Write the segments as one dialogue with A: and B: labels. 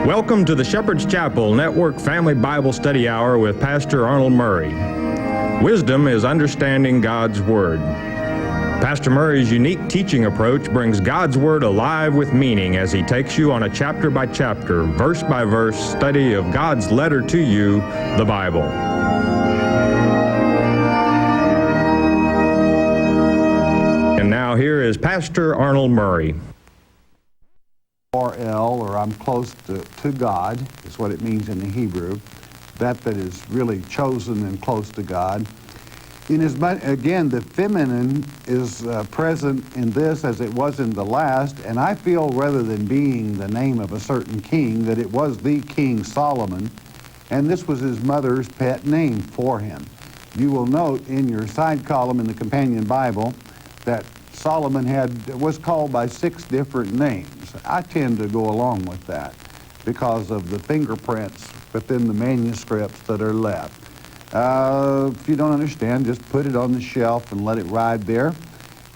A: Welcome to the Shepherd's Chapel Network Family Bible Study Hour with Pastor Arnold Murray. Wisdom is understanding God's Word. Pastor Murray's unique teaching approach brings God's Word alive with meaning as he takes you on a chapter-by-chapter, verse-by-verse study of God's letter to you, the Bible. And now here is Pastor Arnold Murray.
B: RL, or I'm close to God, is what it means in the Hebrew. That is really chosen and close to God. Again, the feminine is present in this as it was in the last, and I feel rather than being the name of a certain king, that it was the King Solomon, and this was his mother's pet name for him. You will note in your side column in the Companion Bible that Solomon was called by 6 different names. I tend to go along with that because of the fingerprints within the manuscripts that are left. If you don't understand, just put it on the shelf and let it ride there.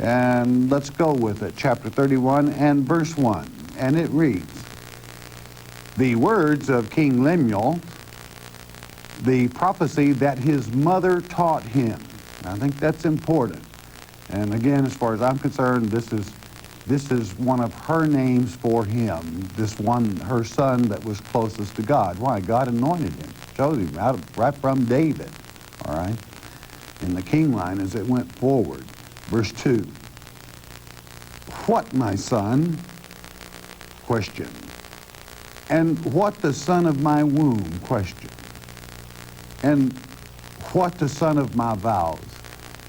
B: And let's go with it. Chapter 31 and verse 1. And it reads, "The words of King Lemuel, the prophecy that his mother taught him." I think that's important. And again, as far as I'm concerned, this is one of her names for him. This one, her son that was closest to God. Why? God anointed him, chose him right from David. All right? In the king line as it went forward. Verse 2. "What, my son?" Question. "And what the son of my womb?" Question. "And what the son of my vows?"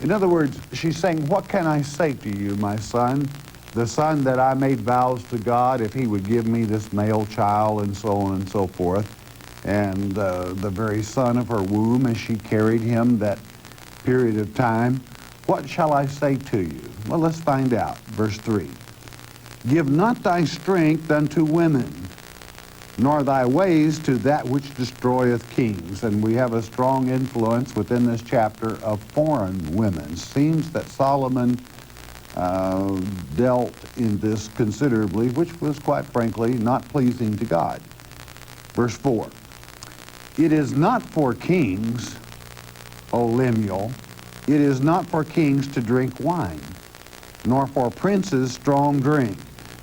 B: In other words, she's saying, what can I say to you, my son? The son that I made vows to God if he would give me this male child, and so on and so forth. And the very son of her womb as she carried him that period of time. What shall I say to you? Well, let's find out. Verse 3. "Give not thy strength unto women, nor thy ways to that which destroyeth kings." And we have a strong influence within this chapter of foreign women. Seems that Solomon dealt in this considerably, which was quite frankly not pleasing to God. Verse 4. "It is not for kings, O Lemuel, it is not for kings to drink wine, nor for princes strong drink."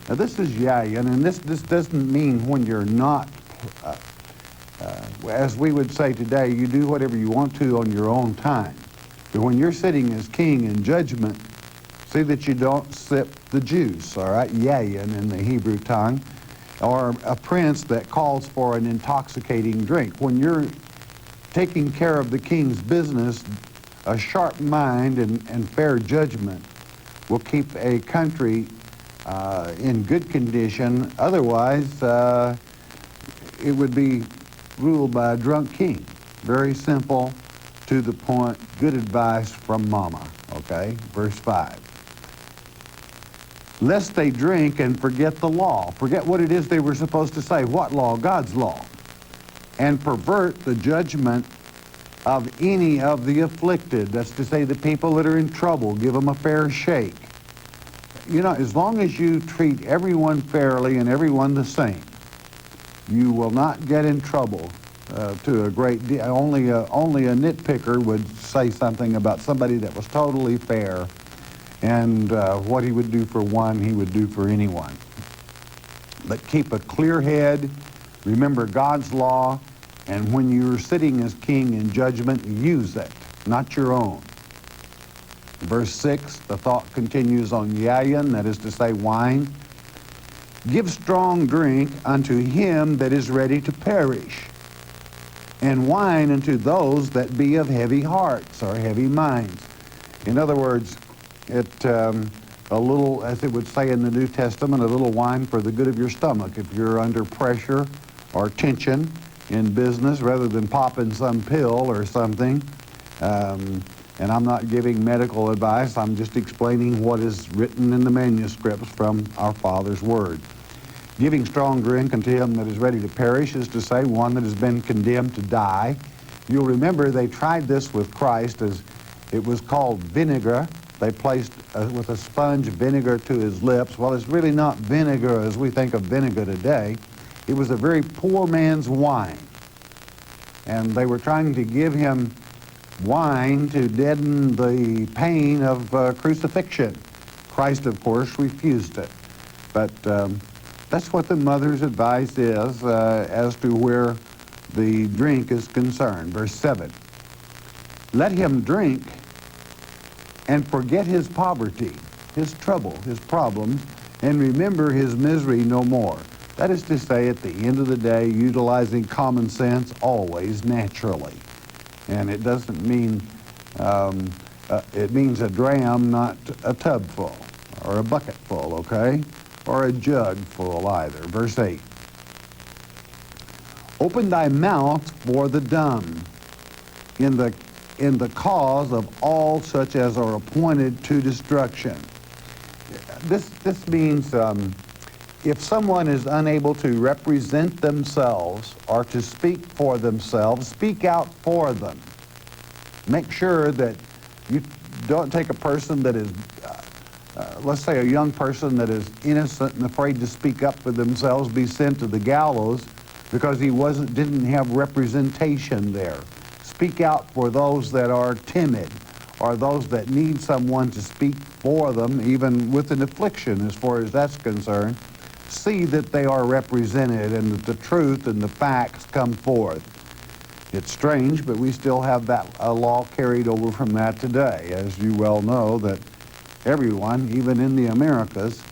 B: Now this is yayin, and this doesn't mean when you're not, as we would say today, you do whatever you want to on your own time. But when you're sitting as king in judgment, see that you don't sip the juice, all right? Yayin in the Hebrew tongue, or a prince that calls for an intoxicating drink. When you're taking care of the king's business, a sharp mind and fair judgment will keep a country in good condition. Otherwise, it would be ruled by a drunk king. Very simple, to the point, good advice from mama, okay? Verse 5. "Lest they drink and forget the law." Forget what it is they were supposed to say. What law? God's law. "And pervert the judgment of any of the afflicted." That's to say the people that are in trouble. Give them a fair shake. You know, as long as you treat everyone fairly and everyone the same, you will not get in trouble to a great deal. Only a nitpicker would say something about somebody that was totally fair, and what he would do for one, he would do for anyone. But keep a clear head, remember God's law, and when you're sitting as king in judgment, use it, not your own. Verse 6, the thought continues on yayin, that is to say wine. "Give strong drink unto him that is ready to perish, and wine unto those that be of heavy hearts," or heavy minds. In other words, a little, as it would say in the New Testament, a little wine for the good of your stomach. If you're under pressure or tension in business, rather than popping some pill or something, and I'm not giving medical advice, I'm just explaining what is written in the manuscripts from our Father's Word. Giving strong drink unto him that is ready to perish is to say one that has been condemned to die. You'll remember they tried this with Christ as it was called vinegar. They placed with a sponge vinegar to his lips. Well, it's really not vinegar as we think of vinegar today. It was a very poor man's wine. And they were trying to give him wine to deaden the pain of crucifixion. Christ, of course, refused it. But that's what the mother's advice is as to where the drink is concerned. Verse 7. Let him drink and forget his poverty, his trouble, his problems, and remember his misery no more. That is to say, at the end of the day, utilizing common sense always naturally. And it doesn't mean, it means a dram, not a tub full, or a bucket full, okay? Or a jug full either. Verse 8. Open thy mouth for the dumb in the cause of all such as are appointed to destruction. This means if someone is unable to represent themselves or to speak for themselves, speak out for them. Make sure that you don't take a person that is, let's say a young person that is innocent and afraid to speak up for themselves, be sent to the gallows because he didn't have representation there. Speak out for those that are timid or those that need someone to speak for them, even with an affliction as far as that's concerned. See that they are represented and that the truth and the facts come forth. It's strange, but we still have that law carried over from that today. As you well know, that everyone, even in the Americas,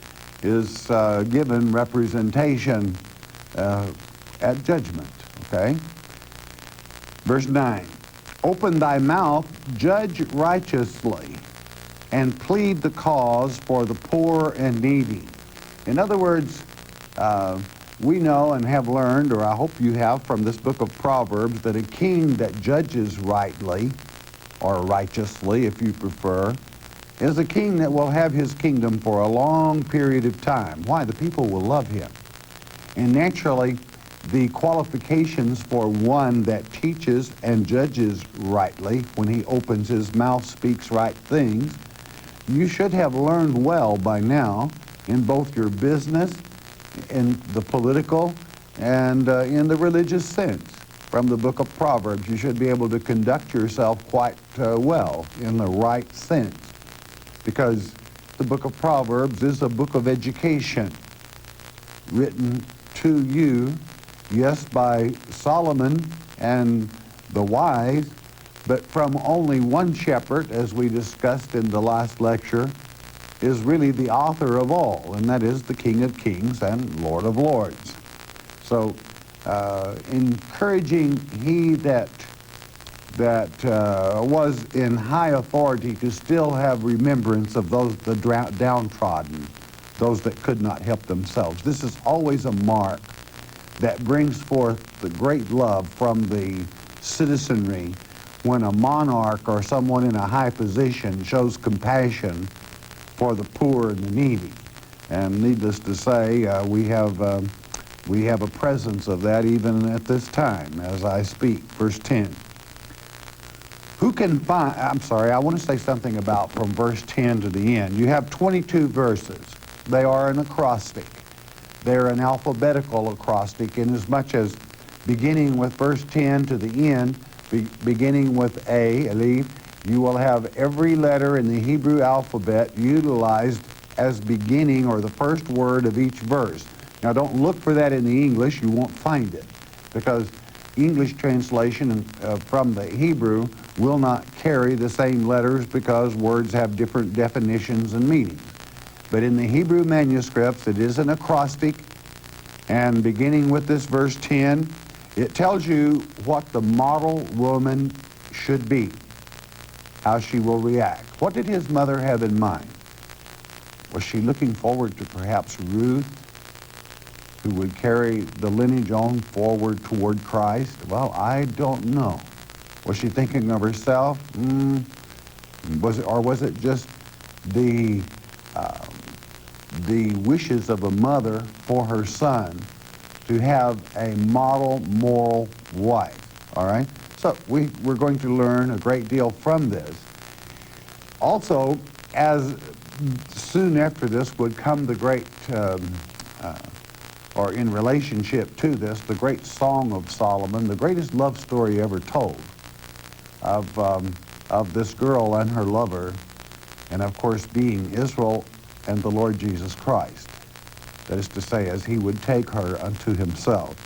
B: is given representation at judgment, okay? Verse 9, open thy mouth, judge righteously, and plead the cause for the poor and needy. In other words, we know and have learned, or I hope you have from this book of Proverbs, that a king that judges rightly, or righteously if you prefer, is a king that will have his kingdom for a long period of time. Why? The people will love him. And naturally, the qualifications for one that teaches and judges rightly, when he opens his mouth, speaks right things, you should have learned well by now in both your business, in the political, and in the religious sense. From the book of Proverbs, you should be able to conduct yourself quite well in the right sense, because the book of Proverbs is a book of education written to you, yes, by Solomon and the wise, but from only one shepherd, as we discussed in the last lecture, is really the author of all, and that is the King of Kings and Lord of Lords. So, encouraging he that was in high authority to still have remembrance of those, the downtrodden, those that could not help themselves. This is always a mark that brings forth the great love from the citizenry when a monarch or someone in a high position shows compassion for the poor and the needy. And needless to say, we have a presence of that even at this time as I speak. Verse 10. Who can find, I want to say something about from verse 10 to the end. You have 22 verses. They are an acrostic. They're an alphabetical acrostic, inasmuch as beginning with verse 10 to the end, beginning with A, Alif, you will have every letter in the Hebrew alphabet utilized as beginning or the first word of each verse. Now don't look for that in the English, you won't find it, because English translation from the Hebrew will not carry the same letters because words have different definitions and meanings. But in the Hebrew manuscripts, it is an acrostic, and beginning with this verse 10, it tells you what the model woman should be, how she will react. What did his mother have in mind? Was she looking forward to perhaps Ruth, who would carry the lineage on forward toward Christ? Well, I don't know. Was she thinking of herself? Was it just the wishes of a mother for her son to have a model moral wife? All right? So we're going to learn a great deal from this. Also, as soon after this would come the great or in relationship to this, the great Song of Solomon, the greatest love story ever told of this girl and her lover, and of course being Israel and the Lord Jesus Christ. That is to say, as he would take her unto himself.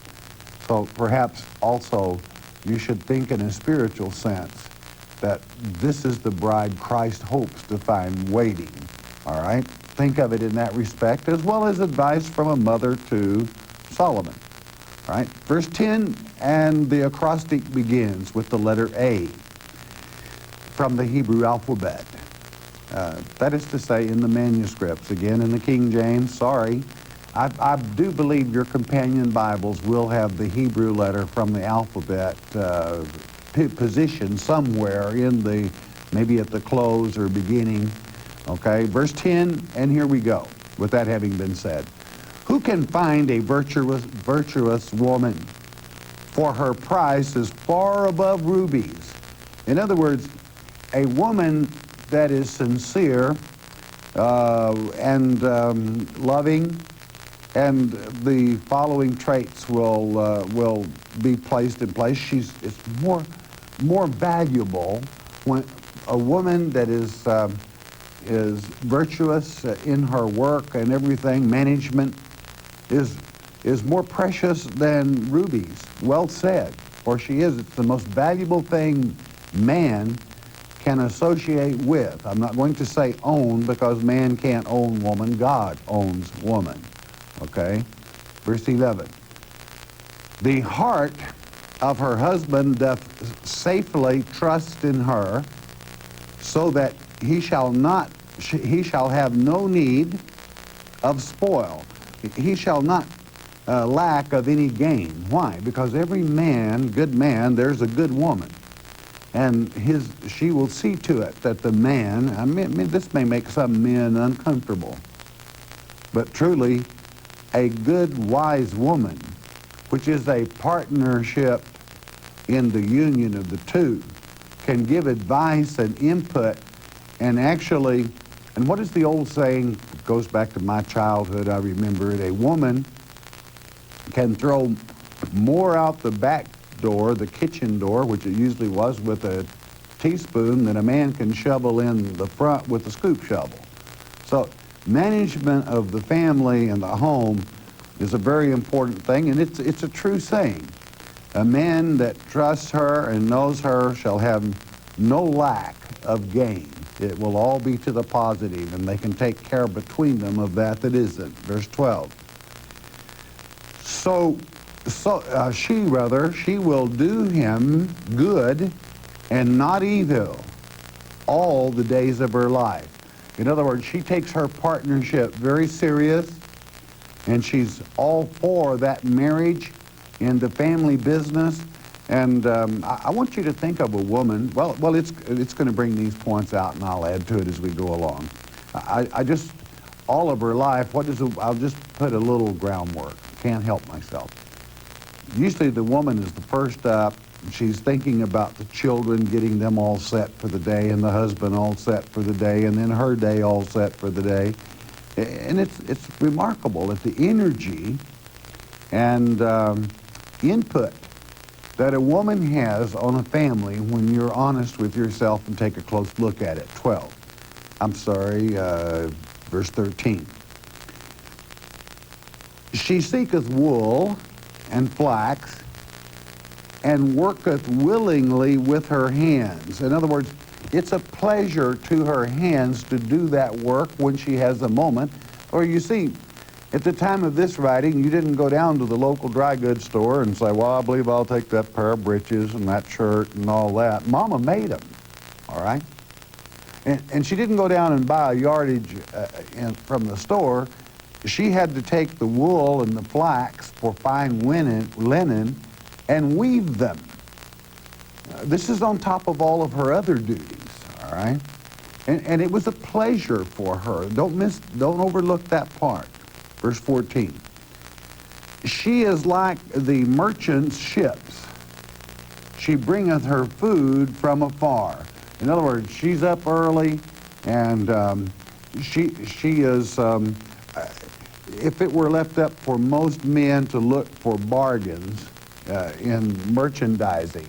B: So perhaps also you should think in a spiritual sense that this is the bride Christ hopes to find waiting. All right? Think of it in that respect, as well as advice from a mother to Solomon. All right? Verse 10, and the acrostic begins with the letter A from the Hebrew alphabet. That is to say, in the manuscripts, again in the King James, sorry, I do believe your companion Bibles will have the Hebrew letter from the alphabet positioned somewhere in the, maybe at the close or beginning. Okay, verse 10, and here we go, with that having been said. Who can find a virtuous woman? For her price is far above rubies. In other words, a woman that is sincere and loving, and the following traits will be placed in place. It's more valuable when a woman that is virtuous in her work and everything, management, is more precious than rubies. Well said, for she is. It's the most valuable thing man can associate with. I'm not going to say own, because man can't own woman. God owns woman. Okay? Verse 11. The heart of her husband doth safely trust in her, so that he shall have no need of spoil. He shall not lack of any gain. Why? Because every man, good man, there's a good woman. And she will see to it that the man, I mean, this may make some men uncomfortable, but truly, a good, wise woman, which is a partnership in the union of the two, can give advice and input, and actually, and what is the old saying? It goes back to my childhood, I remember it. A woman can throw more out the back door, the kitchen door, which it usually was, with a teaspoon, than a man can shovel in the front with a scoop shovel. So management of the family and the home is a very important thing, and it's a true saying. A man that trusts her and knows her shall have no lack of gain. It will all be to the positive, and they can take care between them of that isn't. Verse 12. She will do him good and not evil all the days of her life. In other words, she takes her partnership very serious, and she's all for that marriage and the family business. And I want you to think of a woman. Well, it's going to bring these points out, and I'll add to it as we go along. I just, all of her life, I'll just put a little groundwork. Can't help myself. Usually the woman is the first up. She's thinking about the children, getting them all set for the day, and the husband all set for the day, and then her day all set for the day. And it's remarkable at the energy and input that a woman has on a family when you're honest with yourself and take a close look at it. Verse 13. She seeketh wool and flax, and worketh willingly with her hands. In other words, it's a pleasure to her hands to do that work when she has a moment. Or you see, at the time of this writing, you didn't go down to the local dry goods store and say, well, I believe I'll take that pair of breeches and that shirt and all that. Mama made them, all right? And she didn't go down and buy a yardage from the store. She had to take the wool and the flax for fine linen and weave them. This is on top of all of her other duties, all right? And it was a pleasure for her. Don't overlook that part. Verse 14. She is like the merchant's ships. She bringeth her food from afar. In other words, she's up early, and she is, if it were left up for most men to look for bargains in merchandising,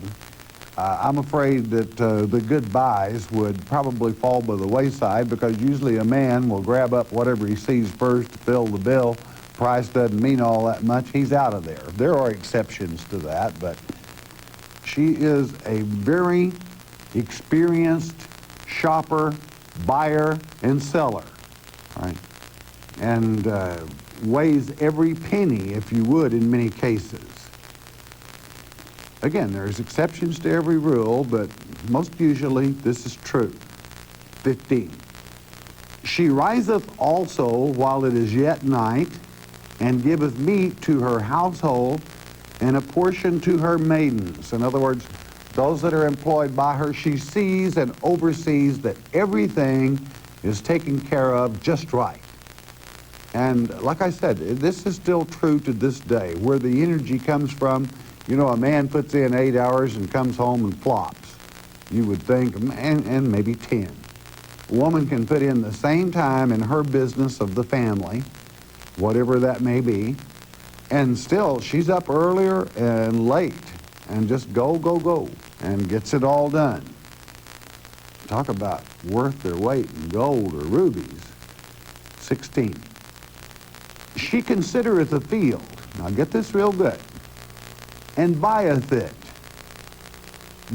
B: I'm afraid that the good buys would probably fall by the wayside, because usually a man will grab up whatever he sees first to fill the bill. Price doesn't mean all that much. He's out of there. There are exceptions to that, but she is a very experienced shopper, buyer, and seller, right? And weighs every penny, if you would, in many cases. Again, there's exceptions to every rule, but most usually this is true. 15. She riseth also while it is yet night, and giveth meat to her household, and a portion to her maidens. In other words, those that are employed by her, she sees and oversees that everything is taken care of just right. And like I said, this is still true to this day. Where the energy comes from, you know, a man puts in 8 hours and comes home and flops. You would think, and maybe 10. A woman can put in the same time in her business of the family, whatever that may be, and still she's up earlier and late and just go, and gets it all done. Talk about worth their weight in gold or rubies. 16. She considereth a field. Now get this real good. And buyeth it.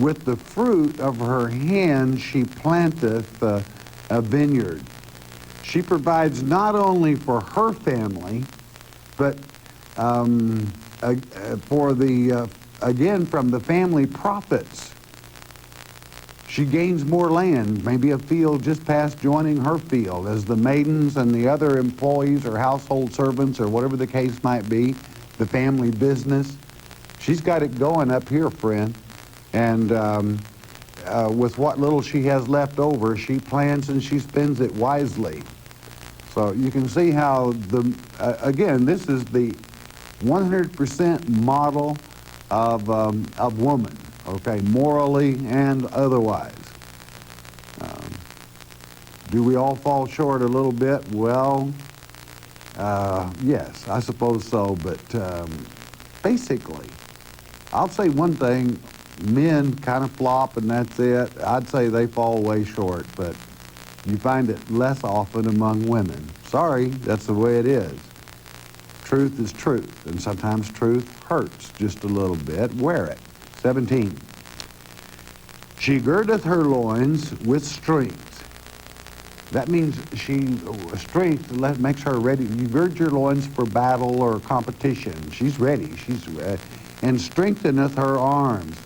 B: With the fruit of her hand she planteth a vineyard. She provides not only for her family, but for the, again, from the family profits. She gains more land, maybe a field just past joining her field, as the maidens and the other employees or household servants or whatever the case might be, the family business. She's got it going up here, friend. And with what little she has left over, she plans and she spends it wisely. So you can see how, again, this is the 100% model of woman, okay, morally and otherwise. Do we all fall short a little bit? Well, yes, I suppose so, but basically, I'll say one thing, men kind of flop and that's it. I'd say they fall way short, but you find it less often among women. Sorry, that's the way it is. Truth is truth, and sometimes truth hurts just a little bit. Wear it. 17. She girdeth her loins with strength. That means strength makes her ready. You gird your loins for battle or competition. She's ready. And strengtheneth her arms.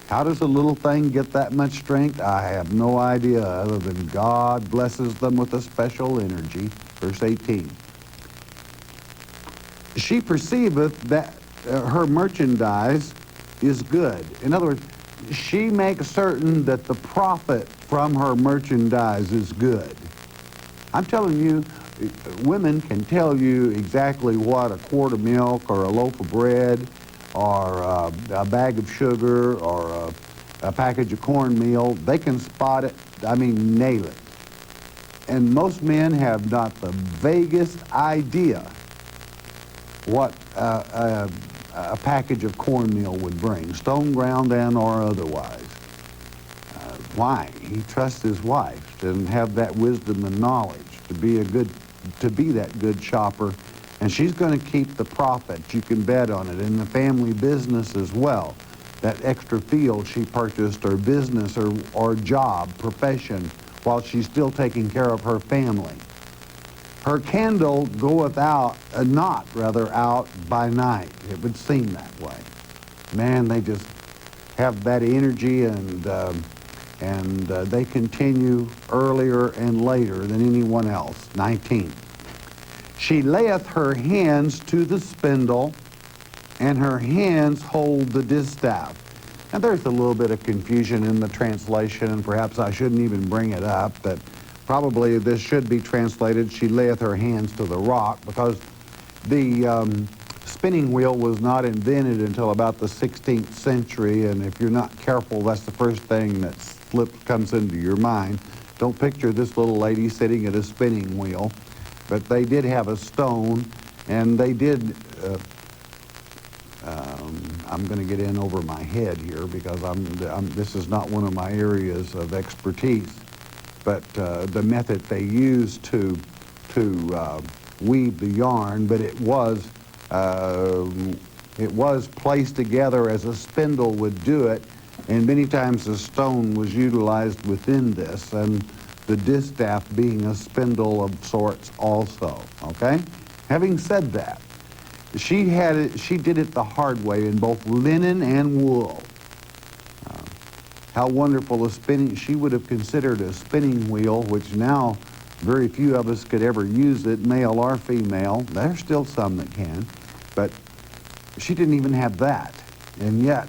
B: How does a little thing get that much strength? I have no idea, other than God blesses them with a special energy. Verse 18. She perceiveth that her merchandise is good. In other words, she makes certain that the profit from her merchandise is good. I'm telling you, women can tell you exactly what a quart of milk or a loaf of bread or a bag of sugar or a package of cornmeal, they can spot it, nail it. And most men have not the vaguest idea what a package of cornmeal would bring, stone ground and or otherwise. Why? He trusts his wife to have that wisdom and knowledge to be that good shopper, and she's going to keep the profit. You can bet on it. In the family business as well, that extra field she purchased, or business or job, profession, while she's still taking care of her family. Her candle goeth out, not out by night. It would seem that way. Man, they just have that energy, and they continue earlier and later than anyone else. 19. She layeth her hands to the spindle, and her hands hold the distaff. Now there's a little bit of confusion in the translation, and perhaps I shouldn't even bring it up, but probably this should be translated, she layeth her hands to the rock, because the spinning wheel was not invented until about the 16th century, and if you're not careful, that's the first thing that comes into your mind. Don't picture this little lady sitting at a spinning wheel, but they did have a stone, And they did, I'm going to get in over my head here because this is not one of my areas of expertise, but the method they used to weave the yarn, but it was placed together as a spindle would do it, and many times a stone was utilized within this, and the distaff being a spindle of sorts also, okay? Having said that, she did it the hard way in both linen and wool. How wonderful a spinning, she would have considered a spinning wheel, which now very few of us could ever use it, male or female. There's still some that can, but she didn't even have that. And yet,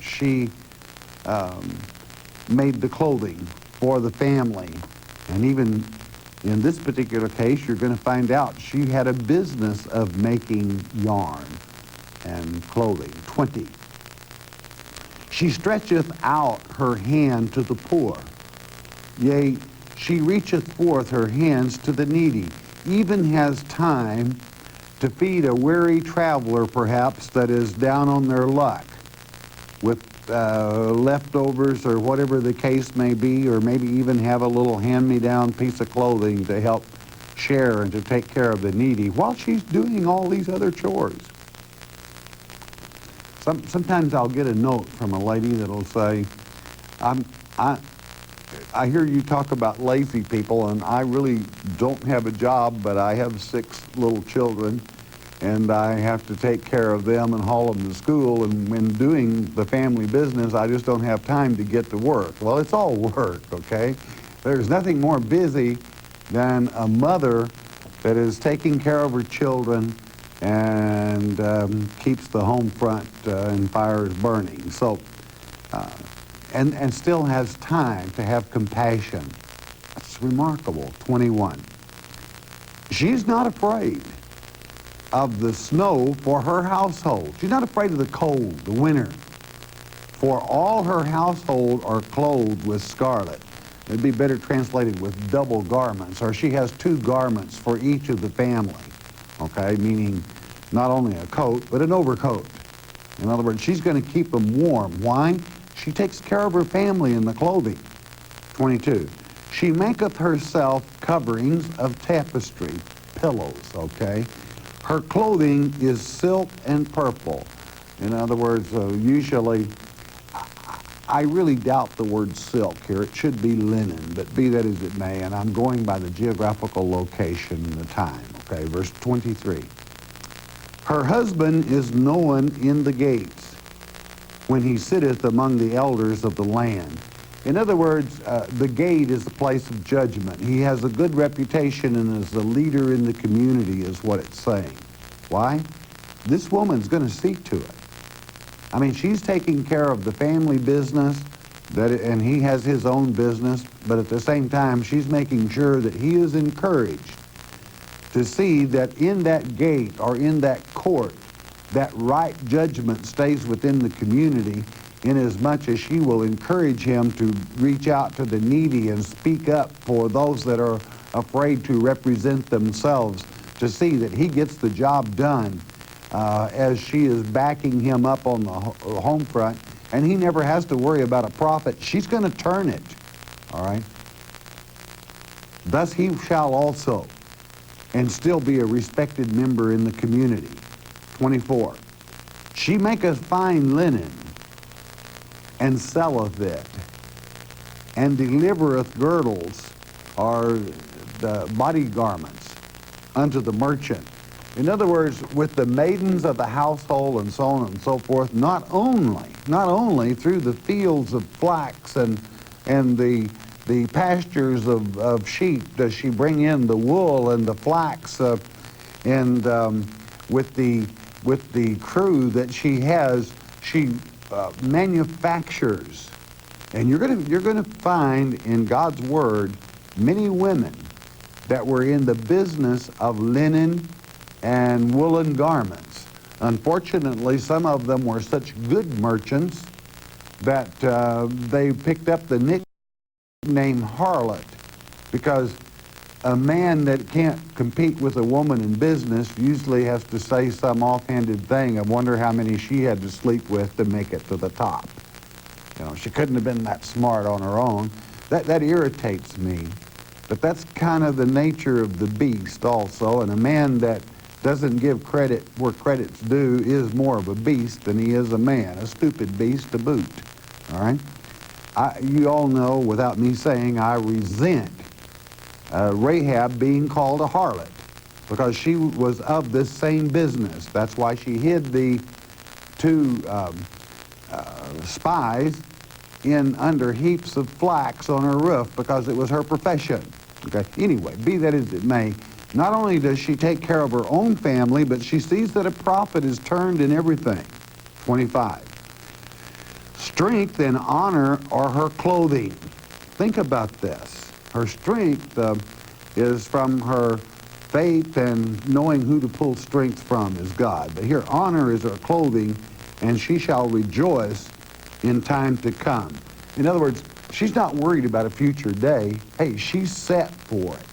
B: she made the clothing for the family. And even in this particular case, you're going to find out she had a business of making yarn and clothing. 20. She stretcheth out her hand to the poor. Yea, she reacheth forth her hands to the needy, even has time to feed a weary traveler, perhaps, that is down on their luck with leftovers or whatever the case may be, or maybe even have a little hand-me-down piece of clothing to help share and to take care of the needy while she's doing all these other chores. Sometimes I'll get a note from a lady that'll say, I hear you talk about lazy people, and I really don't have a job, but I have 6 little children, and I have to take care of them and haul them to school, and when doing the family business, I just don't have time to get to work. Well, it's all work, okay? There's nothing more busy than a mother that is taking care of her children and keeps the home front and fires burning. So, and still has time to have compassion. That's remarkable. 21. She's not afraid of the snow for her household. She's not afraid of the cold, the winter. For all her household are clothed with scarlet. It'd be better translated with double garments, or she has 2 garments for each of the family. Okay, meaning not only a coat, but an overcoat. In other words, she's going to keep them warm. Why? She takes care of her family in the clothing. 22. She maketh herself coverings of tapestry, pillows, okay? Her clothing is silk and purple. In other words, usually, I really doubt the word silk here. It should be linen, but be that as it may, and I'm going by the geographical location and the time, okay? Verse 23. Her husband is known in the gates when he sitteth among the elders of the land. In other words, the gate is the place of judgment. He has a good reputation and is a leader in the community is what it's saying. Why? This woman's going to see to it. I mean, she's taking care of the family business, and he has his own business, but at the same time, she's making sure that he is encouraged to see that in that gate or in that court, that right judgment stays within the community, inasmuch as she will encourage him to reach out to the needy and speak up for those that are afraid to represent themselves, to see that he gets the job done as she is backing him up on the home front, and he never has to worry about a profit. She's going to turn it, all right? Thus he shall also, and still be a respected member in the community. 24. She maketh fine linen, and selleth it, and delivereth girdles, or the body garments, unto the merchant. In other words, with the maidens of the household and so on and so forth, not only through the fields of flax and the pastures of sheep does she bring in the wool and the flax, and with the crew that she has, she manufactures. And you're going to find in God's Word many women that were in the business of linen and woolen garments. Unfortunately, some of them were such good merchants that they picked up the nickname harlot, because A man that can't compete with a woman in business usually has to say some offhanded thing. I wonder how many she had to sleep with to make it to the top. You know, she couldn't have been that smart on her own. That irritates me. But that's kind of the nature of the beast also. And a man that doesn't give credit where credit's due is more of a beast than he is a man, a stupid beast to boot. All right? You all know, without me saying, I resent Rahab being called a harlot because she was of this same business. That's why she hid the two spies in under heaps of flax on her roof because it was her profession. Okay. Anyway, be that as it may, not only does she take care of her own family, but she sees that a prophet is turned in everything. 25. Strength and honor are her clothing. Think about this. Her strength is from her faith and knowing who to pull strength from is God. But here, honor is her clothing, and she shall rejoice in time to come. In other words, she's not worried about a future day. Hey, she's set for it.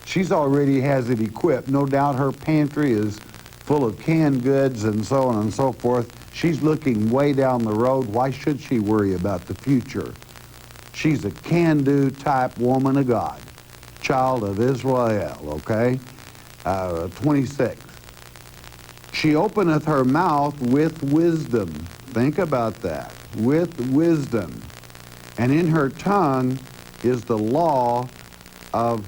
B: She's already has it equipped. No doubt her pantry is full of canned goods and so on and so forth. She's looking way down the road. Why should she worry about the future? She's a can-do type woman of God, child of Israel, okay? 26. She openeth her mouth with wisdom. Think about that. With wisdom. And in her tongue is the law of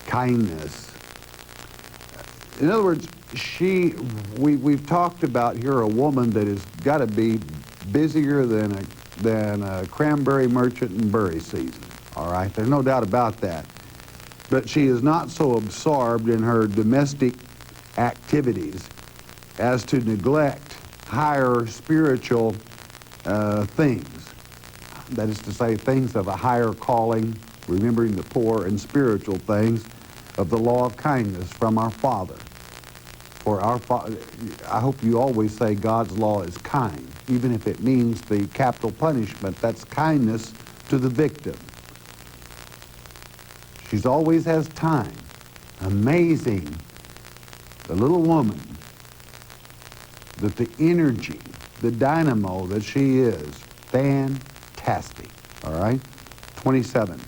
B: kindness. In other words, we've talked about here a woman that has got to be busier than a cranberry merchant in berry season. All right, there's no doubt about that. But she is not so absorbed in her domestic activities as to neglect higher spiritual things. That is to say, things of a higher calling, remembering the poor, and spiritual things of the law of kindness from our Father. For our Father, I hope you always say God's law is kind, even if it means the capital punishment. That's kindness to the victim. She's always has time. Amazing. The little woman, that the energy, the dynamo that she is, fantastic. All right? 27.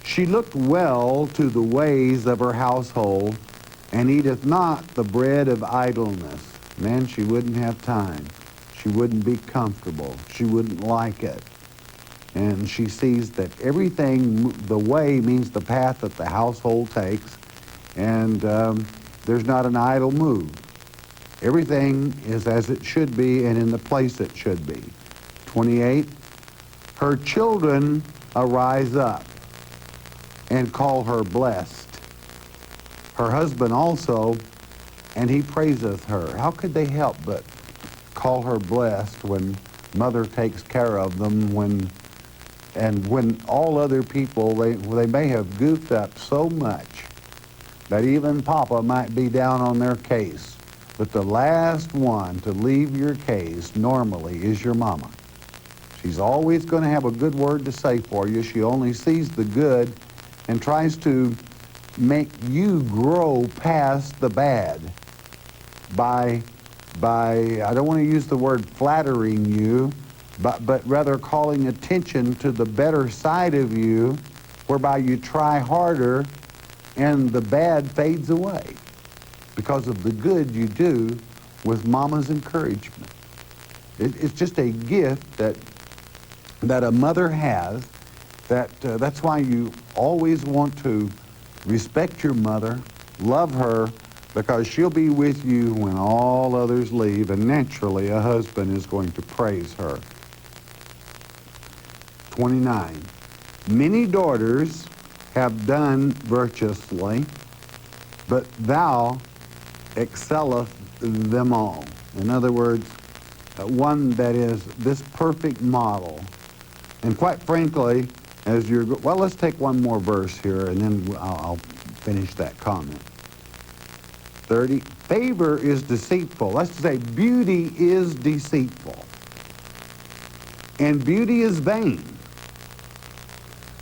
B: She looked well to the ways of her household, and eateth not the bread of idleness. Man, she wouldn't have time. She wouldn't be comfortable. She wouldn't like it. And she sees that everything, the way means the path that the household takes, and there's not an idle move. Everything is as it should be and in the place it should be. 28, her children arise up and call her blessed. Her husband also, and he praiseth her. How could they help but call her blessed when mother takes care of them, when all other people, they may have goofed up so much that even Papa might be down on their case. But the last one to leave your case normally is your mama. She's always going to have a good word to say for you. She only sees the good and tries to make you grow past the bad by I don't want to use the word flattering you, but rather calling attention to the better side of you, whereby you try harder and the bad fades away because of the good you do with mama's encouragement. It's just a gift that a mother has. That's why you always want to respect your mother, love her, because she'll be with you when all others leave, and naturally a husband is going to praise her. 29. Many daughters have done virtuously, but thou excelleth them all. In other words, one that is this perfect model. And quite frankly, well, let's take one more verse here, and then I'll finish that comment. 30, favor is deceitful. Let's say beauty is deceitful, and beauty is vain.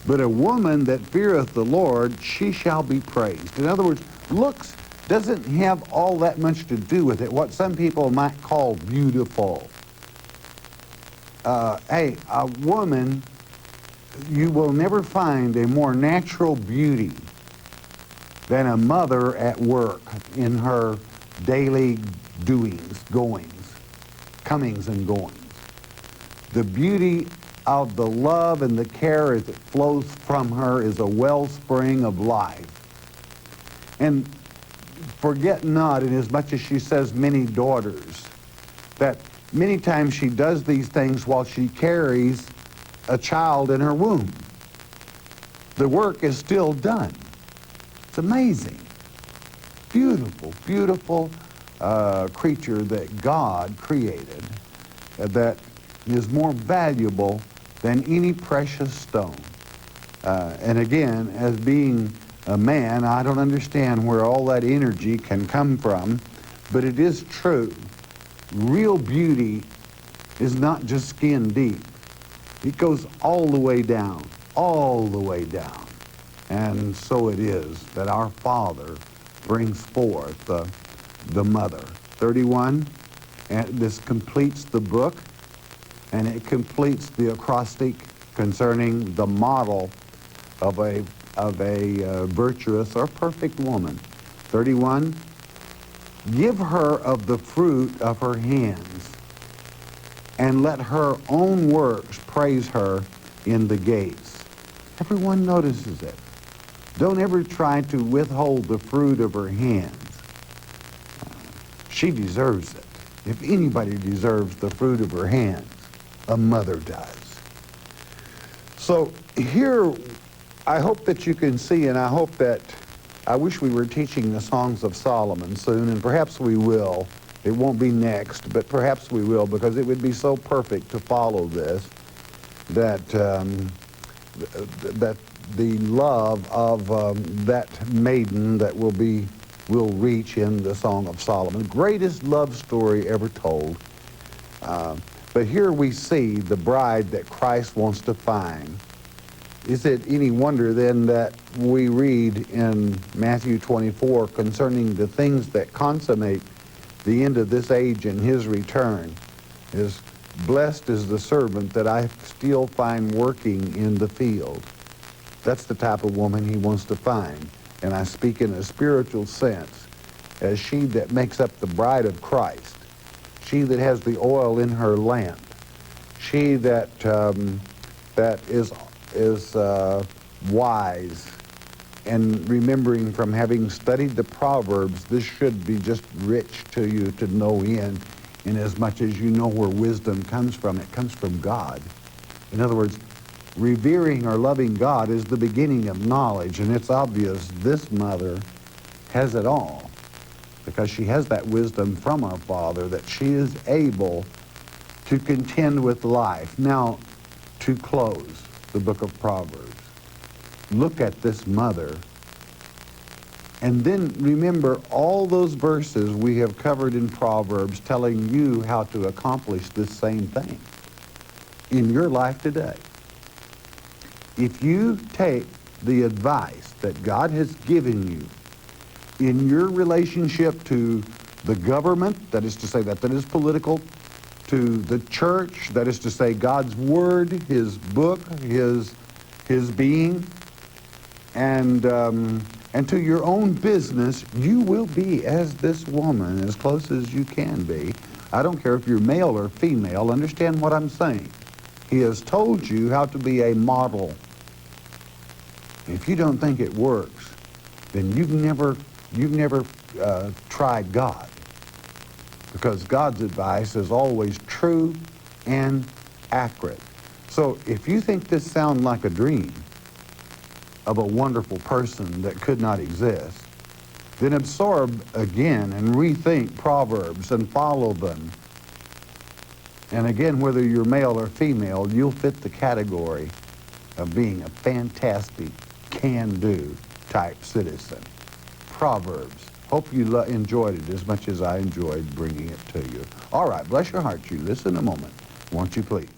B: But a woman that feareth the Lord, she shall be praised. In other words, looks doesn't have all that much to do with it, what some people might call beautiful. Hey, a woman, you will never find a more natural beauty than a mother at work in her daily doings, goings, comings and goings. The beauty of the love and the care as it flows from her is a wellspring of life. And forget not, inasmuch as she says many daughters, that many times she does these things while she carries a child in her womb. The work is still done. It's amazing. Beautiful, beautiful creature that God created that is more valuable than any precious stone. And again, as being a man, I don't understand where all that energy can come from, but it is true. Real beauty is not just skin deep. It goes all the way down, all the way down. And so it is that our Father brings forth the mother. 31, and this completes the book, and it completes the acrostic concerning the model of a virtuous or perfect woman. 31, give her of the fruit of her hands, and let her own works praise her in the gates. Everyone notices it. Don't ever try to withhold the fruit of her hands. She deserves it. If anybody deserves the fruit of her hands, a mother does. So here, I hope that you can see, and I wish we were teaching the Songs of Solomon soon, and perhaps we will. It won't be next, but perhaps we will, because it would be so perfect to follow this, that the love of that maiden that will reach in the Song of Solomon. Greatest love story ever told. But here we see the bride that Christ wants to find. Is it any wonder then that we read in Matthew 24 concerning the things that consummate the end of this age and his return? Is blessed is the servant that I still find working in the field. That's the type of woman he wants to find. And I speak in a spiritual sense as she that makes up the bride of Christ, she that has the oil in her lamp, she that is wise, and remembering from having studied the Proverbs, this should be just rich to you to know in as much as you know where wisdom comes from. It comes from God. In other words, revering or loving God is the beginning of knowledge, and it's obvious this mother has it all because she has that wisdom from her Father that she is able to contend with life. Now, to close the book of Proverbs, look at this mother, and then remember all those verses we have covered in Proverbs telling you how to accomplish this same thing in your life today. If you take the advice that God has given you in your relationship to the government, that is to say that is political, to the church, that is to say God's Word, His book, His being, and to your own business, you will be as this woman, as close as you can be. I don't care if you're male or female, understand what I'm saying. He has told you how to be a model. If you don't think it works, then you've never tried God. Because God's advice is always true and accurate. So if you think this sounds like a dream of a wonderful person that could not exist, then absorb again and rethink Proverbs and follow them. And again, whether you're male or female, you'll fit the category of being a fantastic, can-do type citizen. Proverbs. Hope you enjoyed it as much as I enjoyed bringing it to you. All right, bless your heart, you. Listen a moment, won't you please?